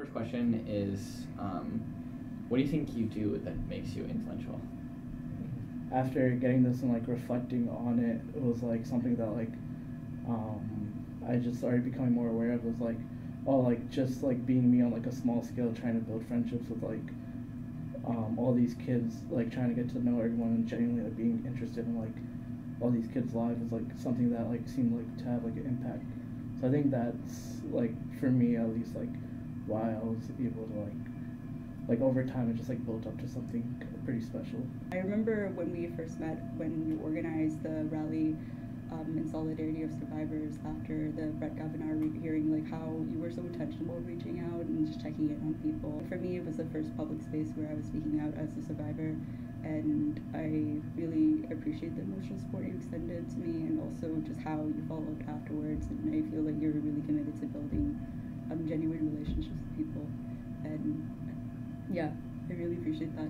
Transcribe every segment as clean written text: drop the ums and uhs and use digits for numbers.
first question is, what do you think you do that makes you influential? After getting this and like reflecting on it, it was like something that like I just started becoming more aware of. It was like, oh, like just like being me on like a small scale, trying to build friendships with like all these kids, like trying to get to know everyone and genuinely like being interested in like all these kids' lives was like something that like seemed like to have like an impact. So I think that's like for me at least like why I was able to like over time it just like built up to something pretty special. I remember when we first met, when you organized the rally in solidarity of survivors after the Brett Kavanaugh hearing, like how you were so intentional reaching out and just checking in on people. For me, it was the first public space where I was speaking out as a survivor, and I really appreciate the emotional support you extended to me, and also just how you followed afterwards. And I feel like you're really committed to building genuine relationships with people, and yeah, I really appreciate that.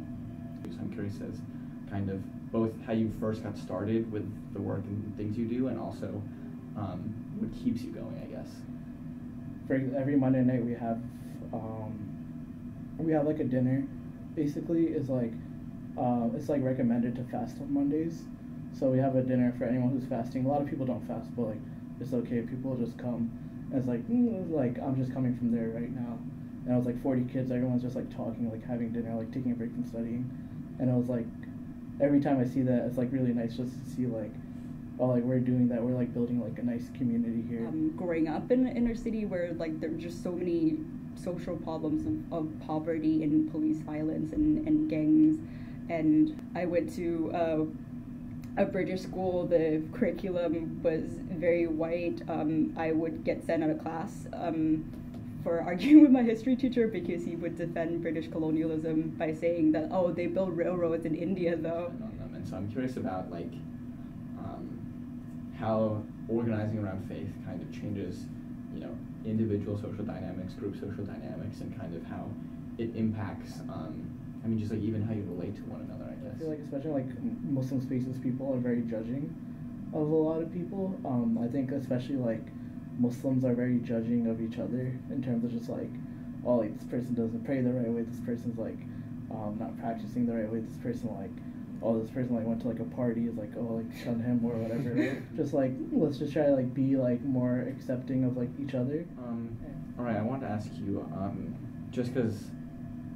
So I'm curious as kind of both how you first got started with the work and things you do, and also what keeps you going, I guess. For every Monday night we have like a dinner. Basically, it's like recommended to fast on Mondays. So we have a dinner for anyone who's fasting. A lot of people don't fast, but like it's okay. People just come. And it's like I'm just coming from there right now. And it was like 40 kids. Everyone's just like talking, like having dinner, like taking a break from studying. And it was like every time I see that, it's like really nice just to see like, oh, like we're doing that. We're like building like a nice community here. Growing up in the inner city where like there were just so many social problems of poverty and police violence and gangs, and I went to a British school. The curriculum was very white. I would get sent out of class for arguing with my history teacher because he would defend British colonialism by saying that, oh, they built railroads in India though. And so I'm curious about like how organizing around faith kind of changes, you know, individual social dynamics, group social dynamics, and kind of how it impacts, I mean, just like even how you relate to one another, I guess. I feel like especially like Muslim spaces, people are very judging of a lot of people. I think especially like Muslims are very judging of each other in terms of just like, oh, like this person doesn't pray the right way, this person's like not practicing the right way, this person like, oh, this person like went to like a party, is like, oh, like shun him or whatever. Just like let's just try to like be like more accepting of like each other. All right, I want to ask you, just because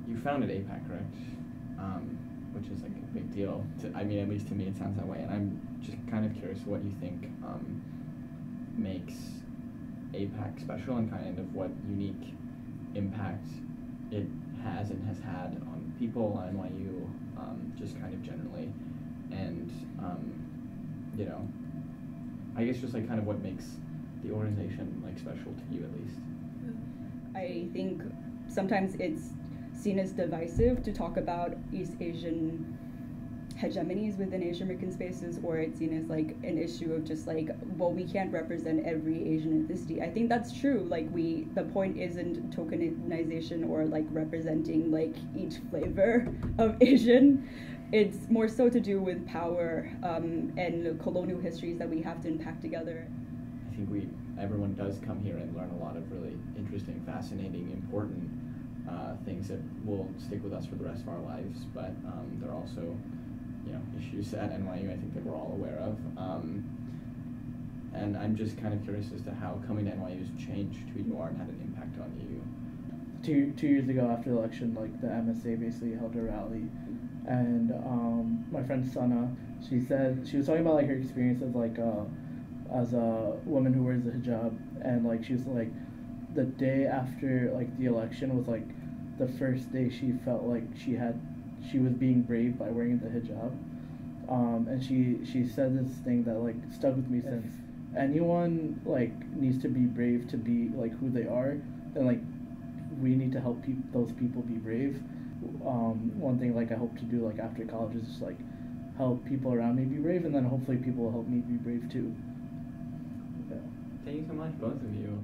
you founded APAC, correct? Which is like a big deal. I mean, at least to me, it sounds that way. And I'm just kind of curious what you think makes APAC special, and kind of what unique impact it has and has had on people at NYU, just kind of generally, and you know, I guess just like kind of what makes the organization like special to you at least. I think sometimes it's seen as divisive to talk about East Asian hegemonies within Asian American spaces, or it's seen as like an issue of just like, well, we can't represent every Asian ethnicity. I think that's true. Like the point isn't tokenization or like representing like each flavor of Asian. It's more so to do with power and colonial histories that we have to unpack together. I think everyone does come here and learn a lot of really interesting, fascinating, important things that will stick with us for the rest of our lives, but there are also, you know, issues at NYU I think that we're all aware of, and I'm just kind of curious as to how coming to NYU has changed who you are and had an impact on you. Two years ago after the election, like the MSA basically held a rally, and my friend Sana, she said she was talking about like her experience as like as a woman who wears a hijab, and like she was like the day after like the election was like the first day she felt like she was being brave by wearing the hijab, and she said this thing that like stuck with me since. Anyone like needs to be brave to be like who they are, and like we need to help those people be brave. One thing like I hope to do like after college is just like help people around me be brave, and then hopefully people will help me be brave too. Yeah. Thank you so much, both of you.